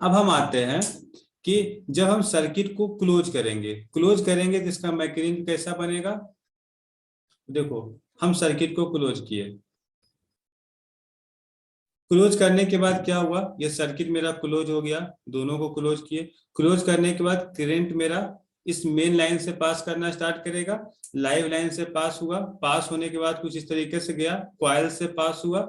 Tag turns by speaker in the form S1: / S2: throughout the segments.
S1: अब हम आते हैं कि जब हम सर्किट को क्लोज करेंगे तो इसका मैकेनिज्म कैसा बनेगा। देखो, हम सर्किट को क्लोज किए, क्लोज करने के बाद क्या हुआ, ये सर्किट मेरा क्लोज हो गया, दोनों को क्लोज किए। क्लोज करने के बाद करंट मेरा इस मेन लाइन से पास करना स्टार्ट करेगा, लाइव लाइन से पास हुआ, पास होने के बाद कुछ इस तरीके से गया, कॉइल से पास हुआ।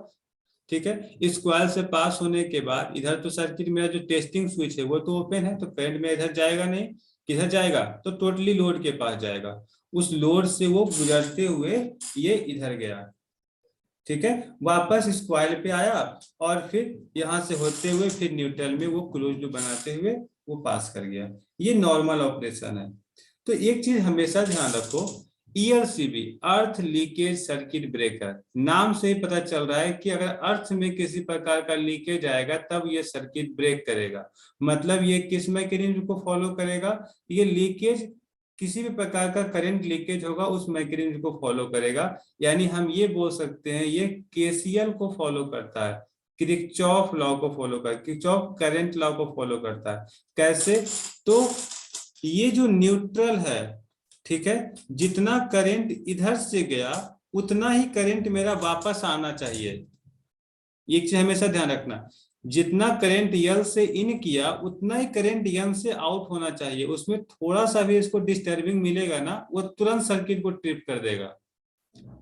S1: ठीक है, इस कॉइल से पास होने के बाद इधर तो सर्किट मेरा जो टेस्टिंग स्विच है वो तो ओपन है, तो करंट में इधर जाएगा नहीं, किधर जाएगा, तो टोटली लोड के पास जाएगा। उस लोड से वो गुजरते हुए ये इधर गया। ठीक है, वापस इस कॉइल पे आया और फिर यहां से होते हुए फिर न्यूट्रल में वो क्लोज लूप बनाते हुए वो पास कर गया। ये नॉर्मल ऑपरेशन है। तो एक चीज हमेशा ध्यान रखो, ईएलसीबी अर्थ लीकेज सर्किट ब्रेकर, नाम से ही पता चल रहा है कि अगर अर्थ में किसी प्रकार का लीकेज आएगा तब ये सर्किट ब्रेक करेगा। मतलब ये किस मैकेनिज्म को फॉलो करेगा, ये लीकेज किसी भी प्रकार का करंट लीकेज होगा उस मैकेनिज्म को फॉलो करेगा। यानी हम ये बोल सकते हैं ये केसीएल को फॉलो करता है, किरचॉफ लॉ को फॉलो करता है, किरचॉफ करंट लॉ को फॉलो करता है। कैसे, तो ये जो न्यूट्रल है, ठीक है, जितना करंट इधर से गया उतना ही करंट मेरा वापस आना चाहिए। एक चीज हमेशा ध्यान रखना, जितना करंट यल से इन किया उतना ही करंट यन से आउट होना चाहिए। उसमें थोड़ा सा भी इसको डिस्टर्बिंग मिलेगा ना, वो तुरंत सर्किट को ट्रिप कर देगा।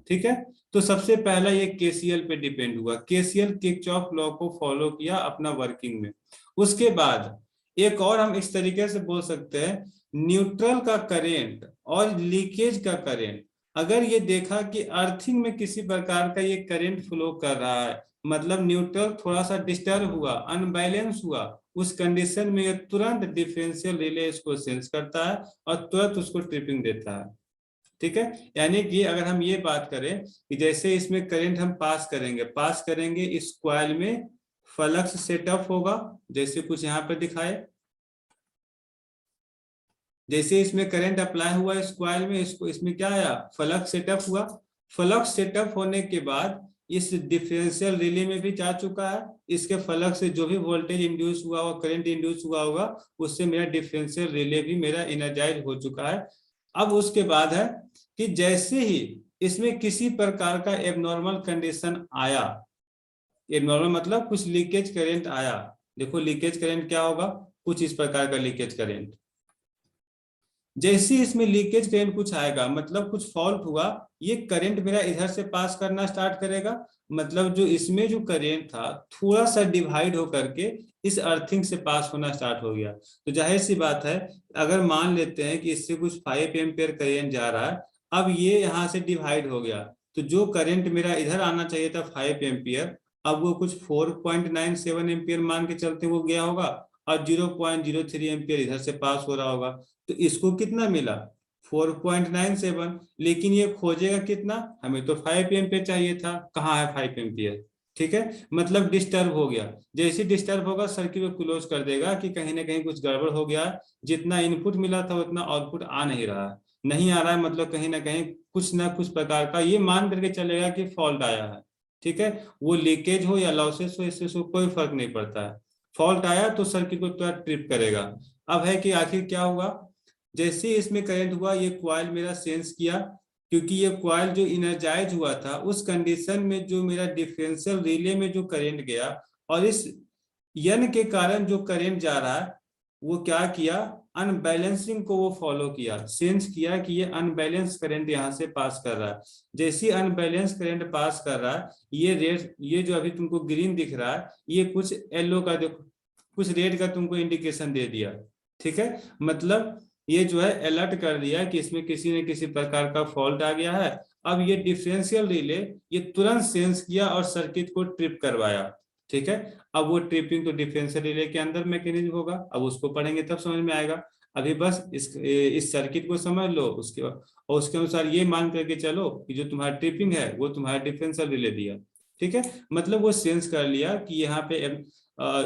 S1: ठीक है, तो सबसे पहला ये केसीएल पे डिपेंड हुआ, केसीएल किरचॉफ लॉ को फॉलो किया अपना वर्किंग में। उसके बाद एक और हम इस तरीके से बोल सकते हैं, न्यूट्रल का करंट और लीकेज का करंट, अगर ये देखा कि अर्थिंग में किसी प्रकार का ये करंट फ्लो कर रहा है, मतलब न्यूट्रल थोड़ा सा डिस्टर्ब हुआ, अनबैलेंस हुआ, उस कंडीशन में ये तुरंत डिफरेंशियल रिले इसको सेंस करता है और तुरंत उसको ट्रिपिंग देता है। ठीक है, यानी कि अगर हम ये बात करें कि जैसे इसमें करंट हम पास करेंगे इस कॉइल में फ्लक्स सेटअप होगा, जैसे कुछ यहाँ पर दिखाए, जैसे इसमें करंट अप्लाई हुआ इस कॉइल में, इसको इसमें क्या आया, फ्लक्स सेटअप हुआ। फ्लक्स सेटअप होने के बाद इस डिफरेंशियल रिले में भी जा चुका है, इसके फ्लक्स से जो भी वोल्टेज इंड्यूस हुआ होगा, करंट इंड्यूस हुआ होगा, उससे मेरा डिफरेंशियल रिले भी मेरा एनर्जाइज हो चुका है। अब उसके बाद है कि जैसे ही इसमें किसी प्रकार का एबनॉर्मल कंडीशन आया, एबनॉर्मल मतलब कुछ लीकेज करंट आया, देखो लीकेज करंट क्या होगा, कुछ इस प्रकार का लीकेज करंट, जैसे इसमें लीकेज करंट कुछ आएगा मतलब कुछ फॉल्ट हुआ, ये करंट मेरा इधर से पास करना स्टार्ट करेगा। मतलब जो इसमें जो करंट था थोड़ा सा डिवाइड होकर के इस अर्थिंग से पास होना स्टार्ट हो गया। तो जाहिर सी बात है, अगर मान लेते हैं कि इससे कुछ 5 एम्पियर करंट जा रहा है, अब ये यहाँ से डिवाइड हो गया, तो जो करंट मेरा इधर आना चाहिए था 5 एम्पियर, अब वो कुछ 4.97 एम्पियर मान के चलते वो गया होगा, और 0.03 एम्पियर इधर से पास हो रहा होगा। तो इसको कितना मिला, 4.97, लेकिन ये खोजेगा कितना, हमें तो 5 एम्पियर चाहिए था, कहाँ है 5 एम्पियर। ठीक है, मतलब डिस्टर्ब हो गया, जैसे डिस्टर्ब होगा सर्किट को क्लोज कर देगा कि कहीं ना कहीं कुछ गड़बड़ हो गया, जितना इनपुट मिला था उतना आउटपुट आ नहीं रहा है, नहीं आ रहा है, मतलब कहीं ना कहीं कुछ ना कुछ प्रकार का ये मान करके चलेगा कि फॉल्ट आया है। ठीक है, वो लीकेज हो या लॉसेस हो, इससे कोई फर्क नहीं पड़ता है, फॉल्ट आया तो सर्किट को तुरंत ट्रिप करेगा। अब है कि आखिर क्या हुआ, जैसे ही इसमें करंट हुआ ये कॉइल मेरा सेंस किया, क्योंकि ये कॉइल जो इनर्जाइज हुआ था उस कंडीशन में जो मेरा डिफरेंशियल रिले में जो करंट गया, और इस यन के कारण जो करंट जा रहा है वो क्या किया, अनबैलेंसिंग को वो फॉलो किया, सेंस किया कि ये अनबैलेंस करंट यहाँ से पास कर रहा है। जैसे अनबैलेंस करंट पास कर रहा है, ये रेड, ये जो अभी तुमको ग्रीन दिख रहा है, ये कुछ येलो का देखो, कुछ रेड का तुमको इंडिकेशन दे दिया। ठीक है, मतलब ये जो है अलर्ट कर दिया कि इसमें किसी न किसी प्रकार का फॉल्ट आ गया है। अब ये डिफरेंशियल रिले ये तुरंत सेंस किया और सर्किट को ट्रिप करवाया। ठीक है, अब वो ट्रिपिंग तो डिफरेंशियल रिले के अंदर मैकेनिज्म होगा, अब उसको पढ़ेंगे तब समझ में आएगा। अभी बस इस सर्किट को समझ लो, उसके बाद और उसके अनुसार ये मान करके चलो कि जो तुम्हारा ट्रिपिंग है वो तुम्हारा डिफरेंशियल रिले दिया। ठीक है, मतलब वो सेंस कर लिया कि यहाँ पे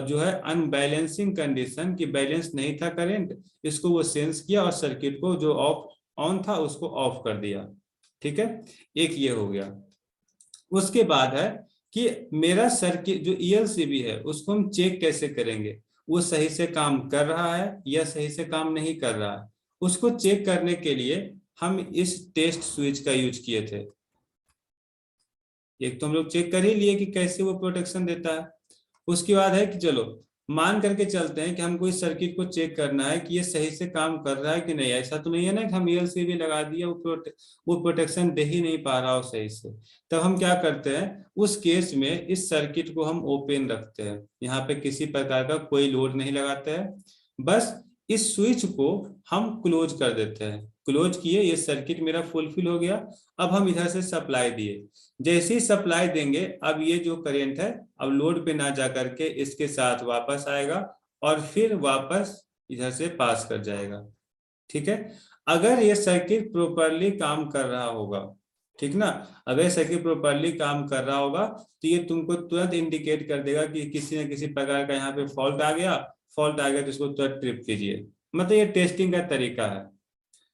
S1: जो है अनबैलेंसिंग कंडीशन की बैलेंस नहीं था करंट, इसको वो सेंस किया और सर्किट को जो ऑफ ऑन था उसको ऑफ कर दिया। ठीक है, एक ये हो गया। उसके बाद है कि मेरा सर्किट जो ईएलसीबी है उसको हम चेक कैसे करेंगे, वो सही से काम कर रहा है या सही से काम नहीं कर रहा है। उसको चेक करने के लिए हम इस टेस्ट स्विच का यूज किए थे। एक तो हम लोग चेक कर ही लिए कि कैसे वो प्रोटेक्शन देता है। उसके बाद है कि चलो मान करके चलते हैं कि हमको इस सर्किट को चेक करना है कि ये सही से काम कर रहा है कि नहीं। ऐसा तो नहीं है ना कि हम ईएलसीबी लगा दिया, वो प्रोटेक्शन दे ही नहीं पा रहा हो सही से। तब हम क्या करते हैं, उस केस में इस सर्किट को हम ओपन रखते हैं, यहाँ पे किसी प्रकार का कोई लोड नहीं लगाते हैं, बस इस स्विच को हम क्लोज कर देते हैं। क्लोज किए, ये सर्किट मेरा फुलफिल हो गया। अब हम इधर से सप्लाई दिए, जैसे ही सप्लाई देंगे अब ये जो करंट है अब लोड पे ना जा करके इसके साथ वापस आएगा और फिर वापस इधर से पास कर जाएगा। ठीक है, अगर ये सर्किट प्रॉपरली काम कर रहा होगा, ठीक ना, अगर सर्किट प्रॉपरली काम कर रहा होगा तो ये तुमको तुरंत इंडिकेट कर देगा कि किसी न किसी प्रकार का यहाँ पे फॉल्ट आ गया। फॉल्ट आ गया तो इसको तुरंत ट्रिप कीजिए। मतलब ये टेस्टिंग का तरीका है।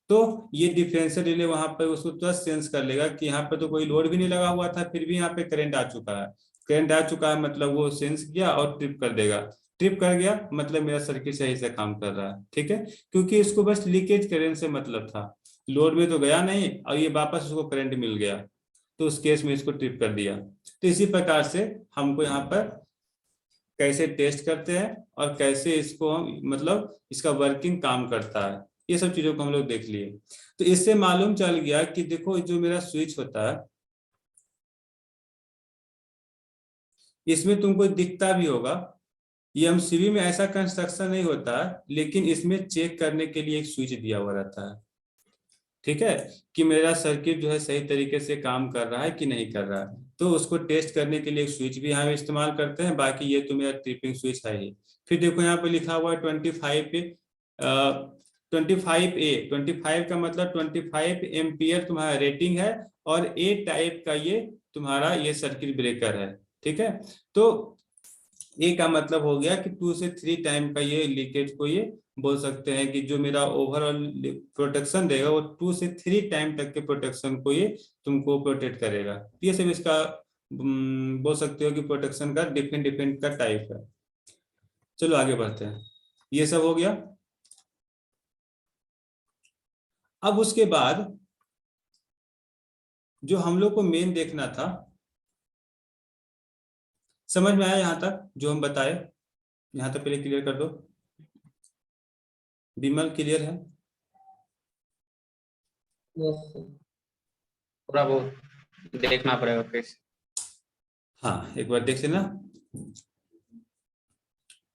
S1: तो ये डिफरेंशियल रिले वहां पर उसको तुरंत सेंस कर लेगा कि यहाँ पे तो कोई लोड भी नहीं लगा हुआ था, फिर भी यहाँ पे करंट आ चुका है। करंट आ चुका है मतलब वो सेंस किया और ट्रिप कर देगा। ट्रिप कर गया मतलब मेरा सर्किट सही से काम कर रहा है। ठीक है, क्योंकि इसको बस लीकेज करंट से मतलब था, लोड में तो गया नहीं और ये वापस उसको करंट मिल गया, तो उस केस में इसको ट्रिप कर दिया। तो इसी प्रकार से हमको यहाँ पर कैसे टेस्ट करते हैं और कैसे इसको हम मतलब इसका वर्किंग काम करता है, ये सब चीजों को हम लोग देख लिए। तो इससे मालूम चल गया कि देखो जो मेरा स्विच होता है इसमें तुमको दिखता भी होगा, ये एमसीबी में ऐसा कंस्ट्रक्शन नहीं होता है, लेकिन इसमें चेक करने के लिए एक स्विच दिया हुआ रहता है। ठीक है, कि मेरा सर्किट जो है सही तरीके से काम कर रहा है कि नहीं कर रहा है, तो उसको टेस्ट करने के लिए एक स्विच भी यहाँ इस्तेमाल करते हैं। बाकी ये तो मेरा ट्रिपिंग स्विच है ही। फिर देखो यहाँ पे लिखा हुआ है 25 पे 25A। 25 का मतलब 25 एम्पियर तुम्हारा रेटिंग है और ए टाइप का ये तुम्हारा ये सर्किट ब्रेकर है। ठीक है, तो ए का मतलब हो गया कि 2 से 3 टाइम का ये लीकेज को ये बोल सकते हैं कि जो मेरा ओवरऑल प्रोटेक्शन देगा वो 2 से 3 टाइम तक के प्रोटेक्शन को ये तुमको प्रोटेक्ट करेगा। ये सब इसका बोल सकते हो कि प्रोटेक्शन का डिफरेंट डिफरेंट का टाइप है। चलो आगे बढ़ते हैं, ये सब हो गया। अब उसके बाद जो हम लोग को मेन देखना था, समझ में आया यहाँ तक जो हम बताए? यहाँ तक पहले क्लियर कर दो। विमल क्लियर है?
S2: थोड़ा बहुत देखना पड़ेगा फिर।
S1: हाँ एक बार देख लेना,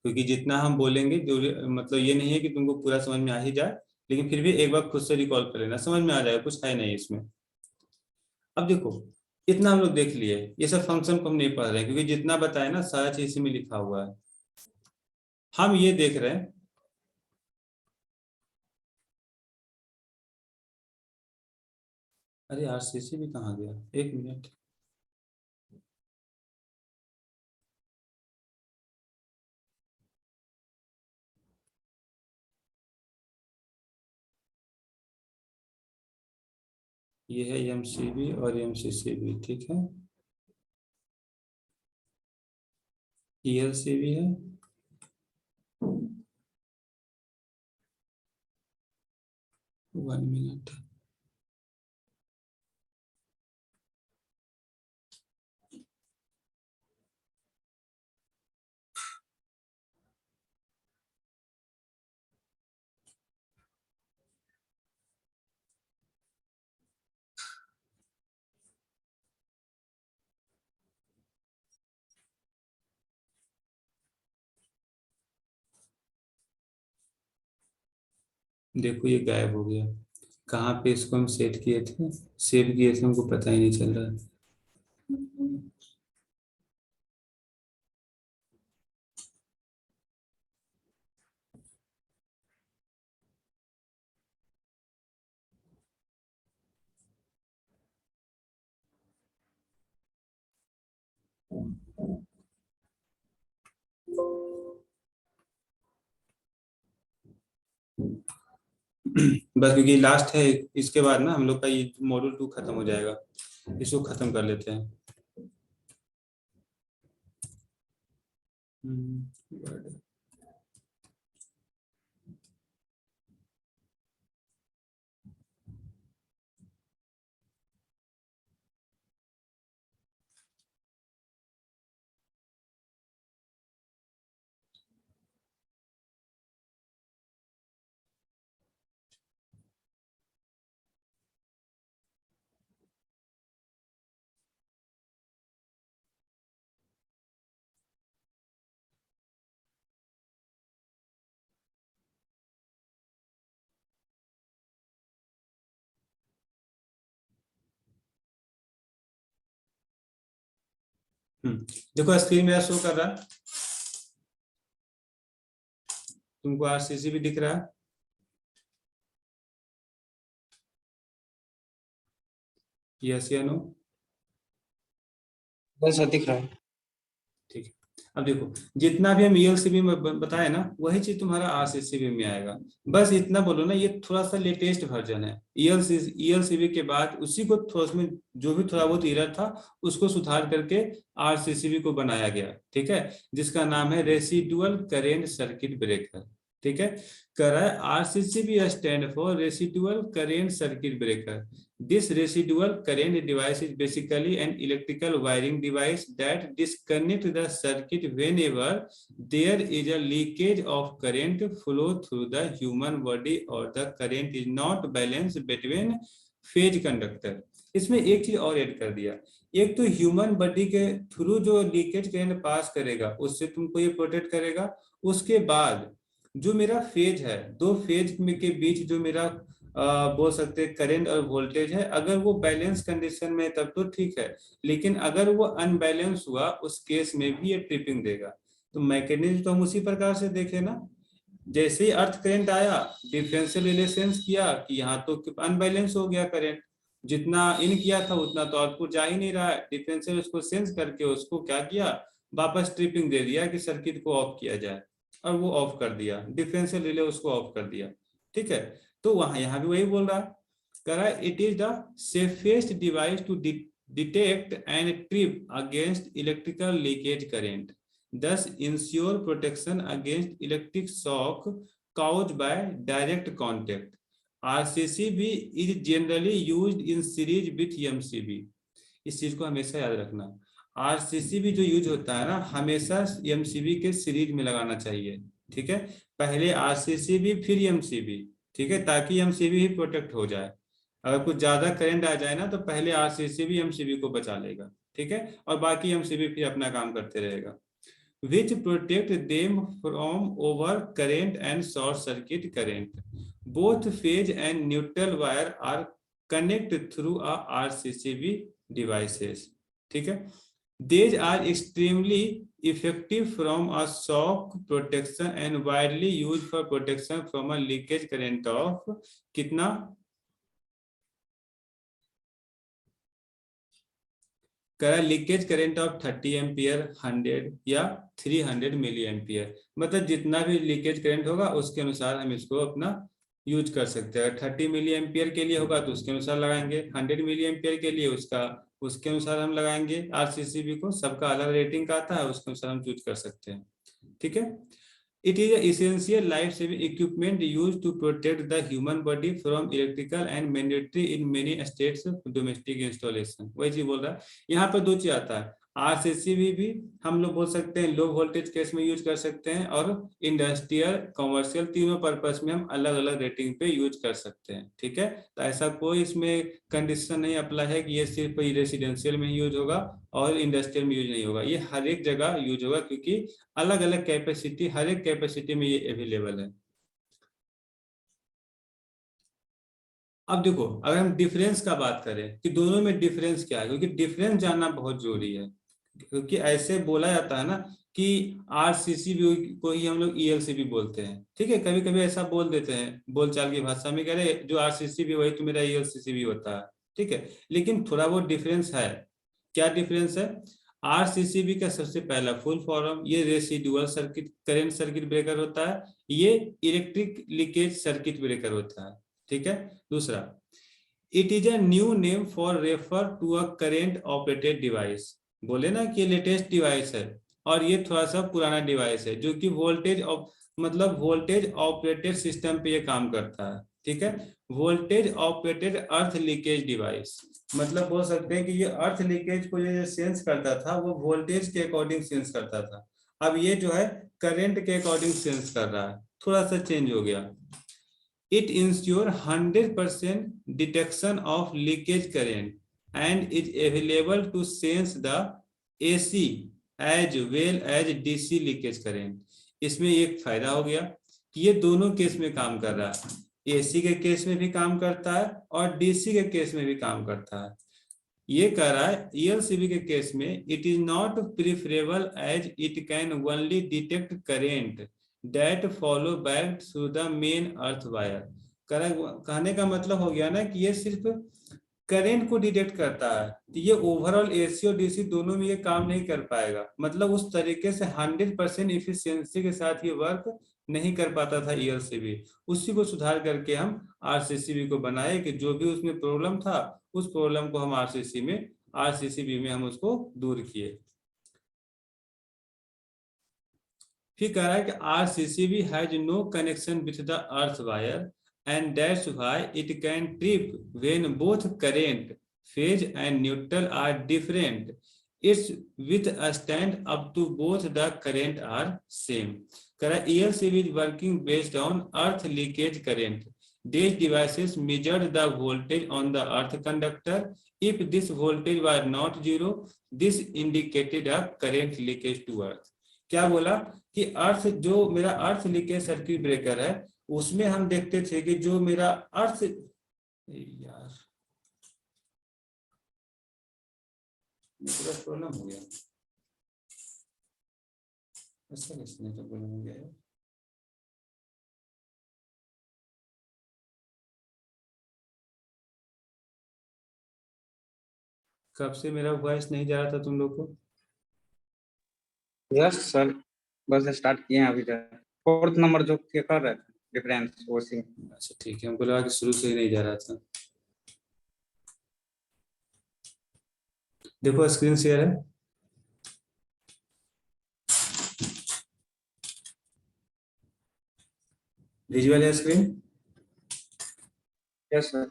S1: क्योंकि जितना हम बोलेंगे जो मतलब ये नहीं है कि तुमको पूरा समझ में आ ही जाए, लेकिन फिर भी एक बार खुद से रिकॉल कर लेना, समझ में आ जाएगा, कुछ है नहीं इसमें। अब देखो इतना हम लोग देख लिए, ये सब फंक्शन को हम नहीं पढ़ रहे हैं क्योंकि जितना बताया ना सारा चीज इसी में लिखा हुआ है। हम ये देख रहे हैं, अरे आरसीसी भी कहाँ गया, एक मिनट। ये है एमसीबी और एमसीसीबी, ठीक है, ईएलसीबी है, 1 मिनट। देखो ये गायब हो गया, कहाँ पे इसको हम सेट किए थे, सेव किए थे, हमको पता ही नहीं चल रहा है। बस क्योंकि लास्ट है, इसके बाद ना हम लोग का ये मॉड्यूल 2 खत्म हो जाएगा, इसको खत्म कर लेते हैं। देखो स्क्रीन मेरा शो कर रहा है, तुमको आरसीसी भी दिख रहा है? यस या नो?
S2: वैसा दिख रहा है।
S1: ठीक है, अब देखो जितना भी हम ईएलसीबी में बताए ना वही चीज तुम्हारा आरसीसीबी में आएगा। बस इतना बोलो ना, ये थोड़ा सा लेटेस्ट वर्जन है। ईएलसीबी के बाद उसी को थोड़ा उसमें जो भी थोड़ा बहुत एरर था उसको सुधार करके आरसीसीबी को बनाया गया, ठीक है, जिसका नाम है रेसिडुअल करेंट सर्किट ब्रेकर। ठीक है, कह रहा है RCCB stand for residual current circuit breaker. This residual current device is basically an electrical wiring device that disconnects the circuit whenever there is a leakage of current flow through the human body or the current is not balanced between phase conductor। इसमें एक चीज और add कर दिया, एक तो human body के through जो लीकेज करंट पास करेगा उससे तुमको ये प्रोटेक्ट करेगा। उसके बाद जो मेरा फेज है, दो फेज में के बीच जो मेरा बोल सकते हैं करंट और वोल्टेज है, अगर वो बैलेंस कंडीशन में तब तो ठीक है, लेकिन अगर वो अनबैलेंस हुआ उस केस में भी ये ट्रिपिंग देगा। तो मैकेनिज्म तो हम उसी प्रकार से देखे ना, जैसे ही अर्थ करंट आया डिफरेंशियल रिलेशंस किया कि यहाँ तो अनबैलेंस हो गया करंट, जितना इन किया था उतना तो आउटपुट जा ही नहीं रहा है, डिफरेंशियल उसको सेंस करके उसको क्या किया, वापस ट्रिपिंग दे दिया कि सर्किट को ऑफ किया जाए, और वो ऑफ कर दिया, डिफरेंशियल रिले उसको ऑफ कर दिया। ठीक है, तो वहां यहाँ भी वही बोल रहा है, कह रहा है it is the safest device to detect and trip against electrical leakage current, thus ensure protection against electric shock caused by direct contact। RCCB is generally used in series with MCB। इस चीज को हमेशा याद रखना, RCCB जो use होता है ना हमेशा MCB के सीरीज में लगाना चाहिए। ठीक है, पहले RCCB फिर MCB, ठीक है, ताकि MCB ही प्रोटेक्ट हो जाए। अगर कुछ ज्यादा करंट आ जाए ना तो पहले RCCB MCB को बचा लेगा, ठीक है, और बाकी MCB फिर अपना काम करते रहेगा। which protect them from over current and short circuit current। Both phase and neutral wire are connected through a RCCB devices। ठीक है, these are extremely effective from a shock protection and widely used for protection from a leakage current of कितना, leakage current of 30 ampere, 100 या 300 milli ampere, मतलब जितना भी leakage current होगा उसके अनुसार हम इसको अपना यूज कर सकते हैं। 30 मिली एम्पियर के लिए होगा तो उसके अनुसार लगाएंगे, 100 मिली एम्पियर के लिए उसके अनुसार हम लगाएंगे। आरसीसीबी को सबका अलग रेटिंग का आता है, उसके अनुसार हम चूज कर सकते हैं। ठीक है, it is an essential life-saving equipment used to protect the human body from electrical and mandatory in many states of domestic installation। वही चीज बोल रहा है, यहाँ पर दो चीज आता है, आरसीसीबी भी हम लोग बोल सकते हैं लो वोल्टेज केस में यूज कर सकते हैं, और इंडस्ट्रियल कमर्शियल तीनों पर्पस में हम अलग अलग रेटिंग पे यूज कर सकते हैं। ठीक है, तो ऐसा कोई इसमें कंडीशन नहीं अप्लाई है कि ये सिर्फ रेसिडेंशियल में यूज होगा और इंडस्ट्रियल में यूज नहीं होगा, ये हर एक जगह यूज होगा, क्योंकि अलग अलग कैपेसिटी, हर एक कैपेसिटी में ये अवेलेबल है। अब देखो अगर हम डिफरेंस का बात करें कि दोनों में डिफरेंस क्या है, क्योंकि डिफरेंस जानना बहुत जरूरी है, क्योंकि ऐसे बोला जाता है ना कि आरसीसीबी को ही हम लोग ईएलसीबी बोलते हैं। ठीक है, कभी कभी ऐसा बोल देते हैं बोलचाल की भाषा में, कह रहे जो आरसीसीबी वही तो मेरा ईएलसीबी होता है। ठीक है, लेकिन थोड़ा बहुत डिफरेंस है। क्या डिफरेंस है, आरसीसीबी का सबसे पहला फुल फॉर्म ये residual circuit current circuit breaker होता है, ये इलेक्ट्रिक लीकेज सर्किट ब्रेकर होता है। ठीक है, दूसरा it is a new name for refer to a current operated device. बोले ना कि लेटेस्ट डिवाइस है, और ये थोड़ा सा पुराना डिवाइस है जो कि वोल्टेज मतलब वोल्टेज ऑपरेटेड सिस्टम पे ये काम करता है। ठीक है, वोल्टेज ऑपरेटेड अर्थ लीकेज डिवाइस, मतलब बोल सकते हैं कि ये अर्थ लीकेज को ये सेंस करता था वो वोल्टेज के अकॉर्डिंग सेंस करता था, अब ये जो है करंट के अकॉर्डिंग सेंस कर रहा है, थोड़ा सा चेंज हो गया। It ensures 100% detection of leakage current and is available to sense the AC as well as DC leakage current। इसमें एक फायदा हो गया कि ये दोनों केस में काम कर रहा है, एसी के केस में भी काम करता है और डीसी के केस में भी काम करता है। ये कह रहा है ELCB के केस में it is not preferable as it can only detect current that follow back through the main earth wire. कहने का मतलब हो गया ना कि ये सिर्फ करंट को डिटेक्ट करता है, तो ये ओवरऑल AC और DC दोनों में ये काम नहीं कर पाएगा। मतलब उस तरीके से 100% इफिशियंसी के साथ ये वर्क नहीं कर पाता था ELCB। उसी को सुधार करके हम RCCB को बनाए कि जो भी उसमें प्रॉब्लम था उस प्रॉब्लम को हम RCCB में हम उसको दूर किए। फिर कह रहा है कि RCCB has no connection with the earth wire and that's why it can trip when both current phase and neutral are different. It's with a stand up to both the current are same. ELCB is working based on earth leakage current. These devices measured the voltage on the earth conductor. If this voltage was not zero, this indicated a current leakage to earth. क्या बोला कि अर्थ जो मेरा अर्थ leakage circuit breaker है उसमें हम देखते थे कि जो मेरा अर्थ यार प्रॉब्लम हो गया, ऐसा किसने तो प्रॉब्लम हो गया है? कब से मेरा वॉइस नहीं जा रहा था तुम लोग को?
S2: यस सर, बस स्टार्ट किए हैं अभी तक। 4th नंबर जो के कर रहे थे डिफरेंस वो सी।
S1: अच्छा ठीक है, हमको लगा कि शुरू से ही नहीं जा रहा था। देखो स्क्रीन शेयर है, विजुअल है स्क्रीन।
S2: Yes sir.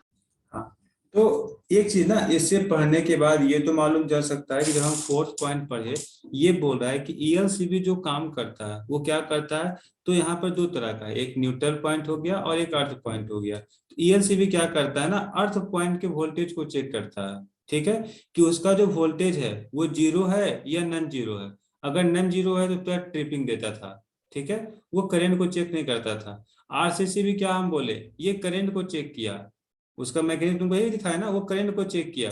S1: हाँ, तो एक चीज ना इससे पढ़ने के बाद ये तो मालूम चल सकता है कि जब हम 4th पॉइंट पढ़े ये बोल रहा है कि ELCB जो काम करता है वो क्या करता है। तो यहाँ पर दो तरह का है, एक न्यूट्रल पॉइंट हो गया और एक अर्थ पॉइंट हो गया। तो ELCB क्या करता है ना, अर्थ पॉइंट के वोल्टेज को चेक करता है, ठीक है, कि उसका जो वोल्टेज है वो 0 है या नॉन जीरो है। अगर नॉन जीरो है तो ट्रिपिंग देता था, ठीक है, वो करंट को चेक नहीं करता था। RCCB क्या हम बोले, ये करंट को चेक किया, उसका मैकेनिज्म तुमको यही दिखाया ना, वो करंट को चेक किया।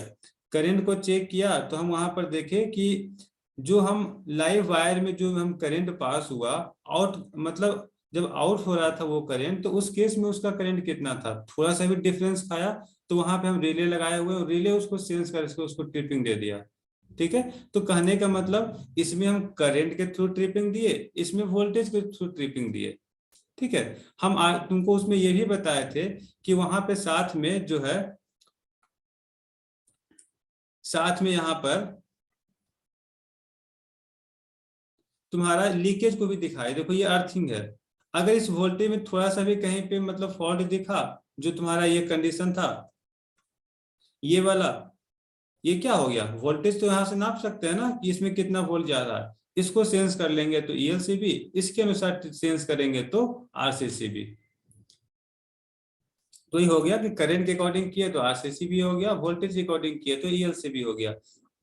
S1: करंट को चेक किया तो हम वहां पर देखे कि जो हम लाइव वायर में जो हम करंट पास हुआ आउट, मतलब जब आउट हो रहा था वो करंट, तो उस केस में उसका करंट कितना था, थोड़ा सा भी डिफरेंस आया तो वहां पे हम रिले लगाए हुए और रिले उसको सेंस करके उसको ट्रिपिंग दे दिया, ठीक है। तो कहने का मतलब इसमें हम करंट के थ्रू ट्रिपिंग दिए, इसमें वोल्टेज के थ्रू ट्रिपिंग दिए, ठीक है। हम तुमको उसमें ये भी बताए थे कि वहां पे साथ में जो है, साथ में यहाँ पर तुम्हारा लीकेज को भी दिखाए। देखो ये अर्थिंग है, अगर इस वोल्टेज में थोड़ा सा भी कहीं पे मतलब फॉल्ट दिखा, जो तुम्हारा ये कंडीशन था ये वाला, ये क्या हो गया, वोल्टेज तो यहाँ से नाप सकते हैं ना कि इसमें कितना वोल्ट जा रहा है, इसको सेंस कर लेंगे तो ELCB, इसके अनुसार सेंस करेंगे तो RCCB। तो ये हो गया कि करंट के अकॉर्डिंग किए तो RCCB हो गया, वोल्टेज के अकॉर्डिंग किए तो ELCB हो गया।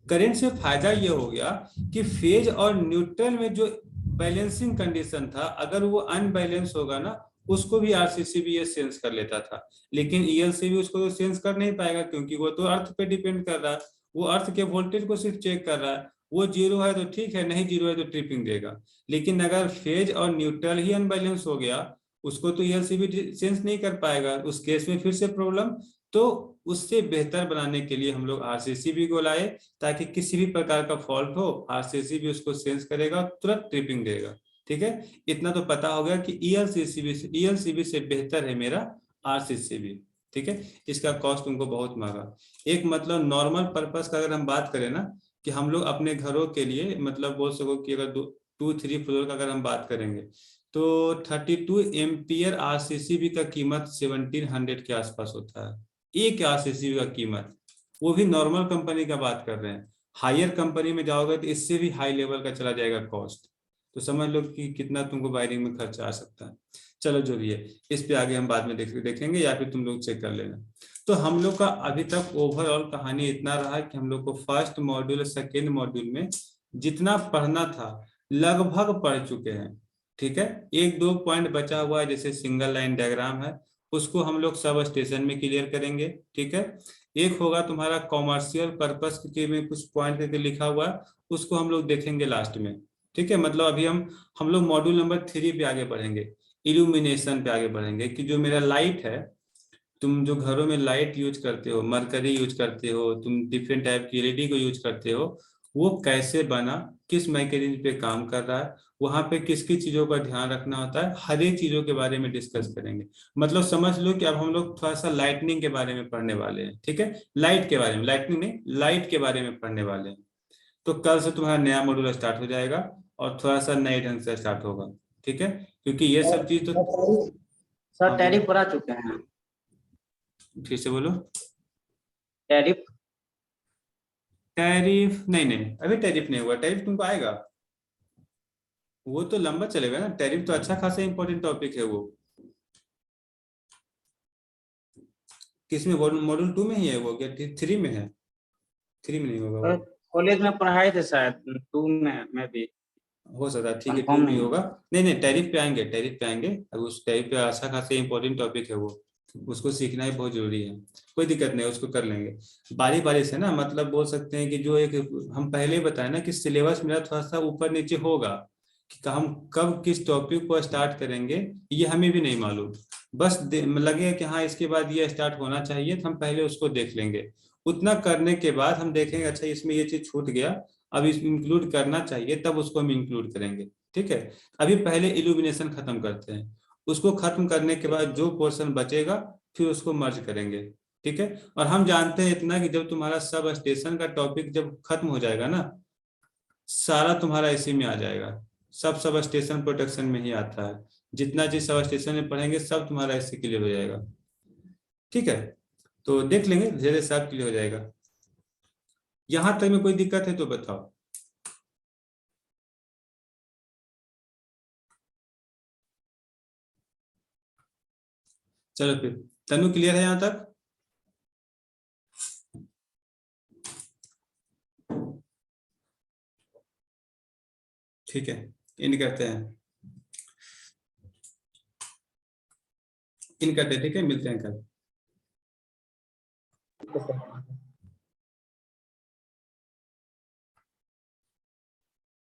S1: करंट से फायदा ये हो गया कि फेज और न्यूट्रल में जो बैलेंसिंग कंडीशन था अगर वो अनबैलेंस होगा ना उसको भी RCCB ये सेंस कर लेता था, लेकिन ELCB उसको तो सेंस कर नहीं पाएगा क्योंकि वो तो अर्थ पे डिपेंड कर रहा है, वो अर्थ के वोल्टेज को सिर्फ चेक कर रहा है, वो 0 है तो ठीक है, नहीं 0 है तो ट्रिपिंग देगा। लेकिन अगर फेज और न्यूट्रल ही अनबैलेंस हो गया उसको तो ELCB सेंस नहीं कर पाएगा, उस केस में फिर से प्रॉब्लम। तो उससे बेहतर बनाने के लिए हम लोग RCCB को लाए ताकि किसी भी प्रकार का फॉल्ट हो RCCB उसको सेंस करेगा, तुरंत ट्रिपिंग देगा, ठीक है। इतना तो पता हो गया कि ELCB से बेहतर है मेरा RCCB, ठीक है। इसका कॉस्ट तुमको बहुत महंगा। एक मतलब नॉर्मल पर्पस का अगर हम बात करें ना कि हम लोग अपने घरों के लिए मतलब बोल सको कि अगर 2-3 फ्लोर का अगर हम बात करेंगे तो 32 एम्पियर RCCB का कीमत 1700 के आसपास होता है, एक RCCB का कीमत, वो भी नॉर्मल कंपनी का बात कर रहे हैं। हायर कंपनी में जाओगे तो इससे भी हाई लेवल का चला जाएगा कॉस्ट, तो समझ लो कि कितना तुमको वायरिंग में खर्चा आ सकता है। चलो जो भी है इस पे आगे हम बाद में देखेंगे या फिर तुम लोग चेक कर लेना। तो हम लोग का अभी तक ओवरऑल कहानी इतना रहा कि हम लोग को फर्स्ट मॉड्यूल सेकेंड मॉड्यूल में जितना पढ़ना था लगभग पढ़ चुके हैं, ठीक है। 1-2 पॉइंट बचा हुआ है जैसे सिंगल लाइन डायग्राम है, उसको हम लोग सब स्टेशन में क्लियर करेंगे, ठीक है। एक होगा तुम्हारा कॉमर्शियल पर्पस के में कुछ पॉइंट करके लिखा हुआ है, उसको हम लोग देखेंगे लास्ट में। ठीक है, मतलब अभी हम लोग मॉड्यूल नंबर 3 पे आगे बढ़ेंगे, इल्यूमिनेशन पे आगे बढ़ेंगे कि जो मेरा लाइट है, तुम जो घरों में लाइट यूज करते हो, मरकरी यूज करते हो, तुम डिफरेंट टाइप की एलईडी को यूज करते हो, वो कैसे बना, किस मैकेनिज्म पे काम कर रहा है, वहां पे किस किस चीजों का ध्यान रखना होता है, हर एक चीजों के बारे में डिस्कस करेंगे। मतलब समझ लो कि अब हम लोग थोड़ा सा लाइटनिंग के बारे में पढ़ने वाले हैं। ठीक है, लाइट के बारे में, लाइटनिंग नहीं, लाइट के बारे में पढ़ने वाले हैं। तो कल से तुम्हारा नया मॉड्यूल स्टार्ट हो जाएगा और थोड़ा सा नए ढंग से स्टार्ट होगा। ठीक है, क्योंकि ये सब चीज तो
S3: सर
S1: हाँ,
S3: टैरिफ पढ़ा चुके हैं।
S1: फिर से बोलो।
S3: टैरिफ
S1: टैरिफ नहीं नहीं, अभी टैरिफ नहीं हुआ, टैरिफ तुमको आएगा, वो तो लंबा चलेगा ना। टैरिफ तो अच्छा खासा इंपॉर्टेंट टॉपिक है वो। किसमें, मॉड्यूल 2 में ही है वो क्या 3 में है? 3 में नहीं होगा वो,
S3: कॉलेज में पढ़ाए थे शायद 2 में भी
S1: हो सकता है। ठीक है, 2
S3: कंफर्म
S1: में ही
S3: नहीं।
S1: होगा। नहीं नहीं, टैरिफ पे आएंगे, टैरिफ पे आएंगे। अब उस टैरिफ पे अच्छा खासा इंपॉर्टेंट टॉपिक है वो, उसको सीखना ही बहुत जरूरी है। कोई दिक्कत नहीं, उसको कर लेंगे बारी बारी से ना। मतलब बोल सकते हैं कि जो एक हम पहले ही बताए ना कि सिलेबस मेरा थोड़ा सा ऊपर नीचे होगा, कि हम कब किस टॉपिक को स्टार्ट करेंगे ये हमें भी नहीं मालूम। बस लगे कि हाँ इसके बाद ये स्टार्ट होना चाहिए, तो हम पहले उसको देख लेंगे। उतना करने के बाद हम देखेंगे अच्छा इसमें ये चीज छूट गया, अब इसमें इंक्लूड करना चाहिए, तब उसको हम इंक्लूड करेंगे। ठीक है, अभी पहले इल्यूमिनेशन खत्म करते हैं, उसको खत्म करने के बाद जो पोर्शन बचेगा फिर उसको मर्ज करेंगे। ठीक है, और हम जानते हैं इतना कि जब तुम्हारा सब स्टेशन का टॉपिक जब खत्म हो जाएगा ना, सारा तुम्हारा इसी में आ जाएगा। सब स्टेशन प्रोटेक्शन में ही आता है। जितना चीज सब स्टेशन में पढ़ेंगे सब तुम्हारा इससे क्लियर हो जाएगा। ठीक है, तो देख लेंगे, धीरे सब क्लियर हो जाएगा। यहां तक में कोई दिक्कत है तो बताओ। चलो फिर, तनु क्लियर है यहां तक? ठीक है, इन करते हैं, इन करते हैं। ठीक है, मिलते हैं कल।